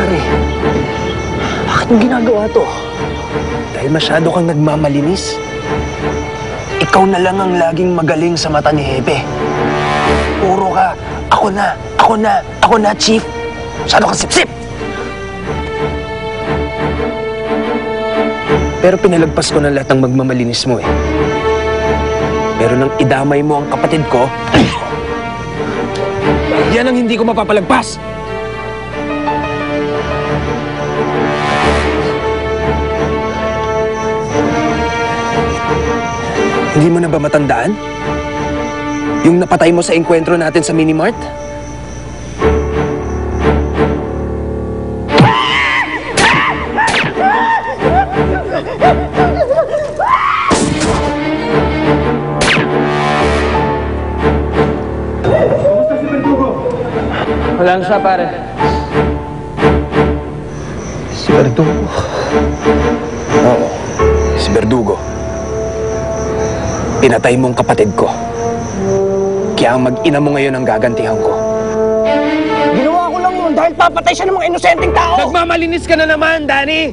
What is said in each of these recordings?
pare. Bakit mo ginagawa to? Dahil masyado kang nagmamalinis. Ikaw na lang ang laging magaling sa mata ni Hepe. Puro ka, ako na, Chief. Masyado kang sip-sip. Pero pinalagpas ko na lahat ng magmamalinis mo eh. Pero nang idamay mo ang kapatid ko, yan ang hindi ko mapapalagpas. Hindi mo na ba matandaan? Yung napatay mo sa enkwentro natin sa Minimart? Wala na siya, pare. Si Verdugo. Oo, si Verdugo. Pinatay mong kapatid ko. Kaya ang mag-ina mo ngayon ang gagantihan ko. Ginawa ko lang yun dahil papatay siya ng mga inosenteng tao! Nagmamalinis ka na naman, Danny!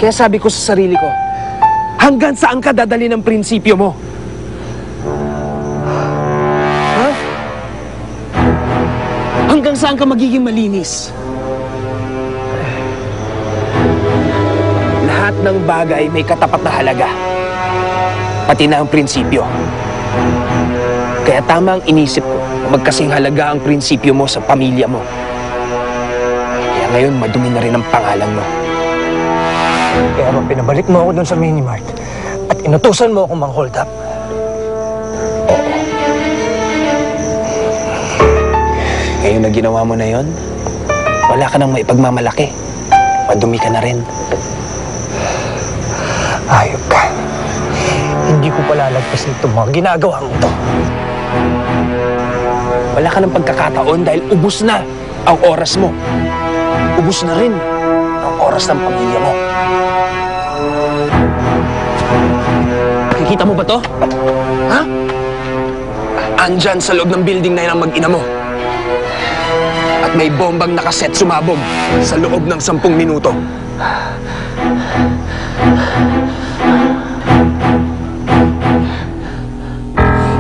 Kaya sabi ko sa sarili ko, hanggang saan ka dadali ng prinsipyo mo? Ha? Hanggang saan ka magiging malinis? Lahat ng bagay may katapat na halaga. Pati na ang prinsipyo. Kaya tama ang inisip ko na magkasing halaga ang prinsipyo mo sa pamilya mo. Kaya ngayon madumi na rin ang pangalan mo. Kaya ba pinabalik mo ako doon sa Minimart at inutusan mo akong mang-hold up? Oo. Ngayon na ginawa mo na yon, wala ka nang maipagmamalaki. Madumi ka na rin. Ayop ka. Hindi ko palalagpasin itong mga ginagawa mo to. Wala ka ng pagkakataon dahil ubus na ang oras mo. Ubus na rin ang oras ng pamilya mo. Nakikita mo ba to? Ha? Andyan sa loob ng building na yan ang mag-ina mo. At may bombang nakaset sumabog sa loob ng 10 minuto.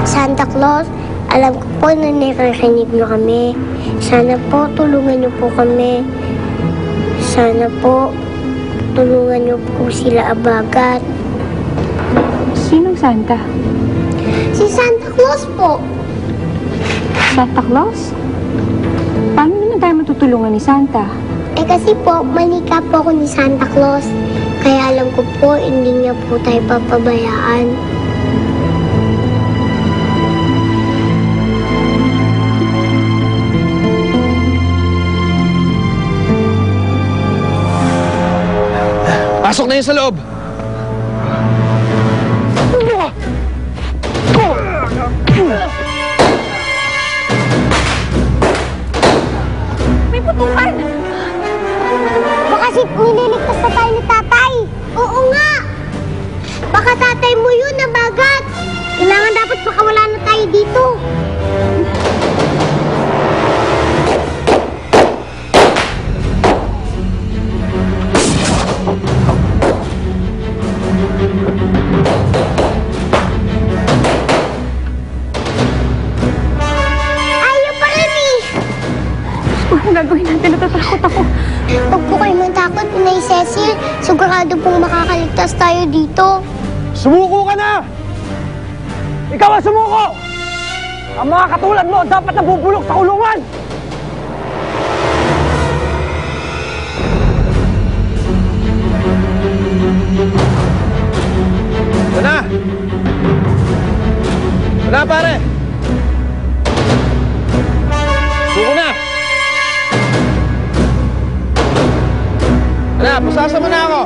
Santa Claus, alam ko po na nakikinig niyo kami. Sana po tulungan niyo po kami. Sana po tulungan niyo po sila abagat. Sinong Santa? Si Santa Claus po. Santa Claus? Paano naman tayo matutulungan ni Santa? Eh kasi po, manika po ako ni Santa Claus. Kaya alam ko po, hindi niya po tayo papabayaan. Pasok na yun sa loob! May putukan! Baka nililigtas na tayo ni tatay! Oo nga! Baka tatay mo yun, nabagat! Kailangan dapat makawala na tayo dito! Ayaw pa rin eh! Ano gagawin natin? Natatakot ako. Huwag po kayo matakot, Inay Cecil. Sigurado pong makakaligtas tayo dito. Sumuko ka na! Ikaw ang sumuko! Ang mga katulad mo dapat nabubulok sa kulungan! Ito na! Ito na, pare! Suko na! Ito na, pusasa mo na ako!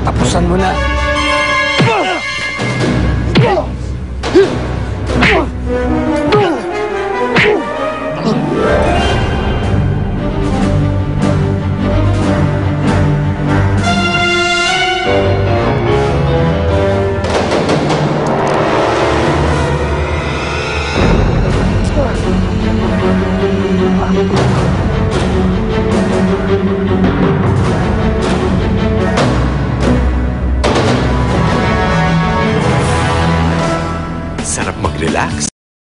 Katapusan mo na! relax.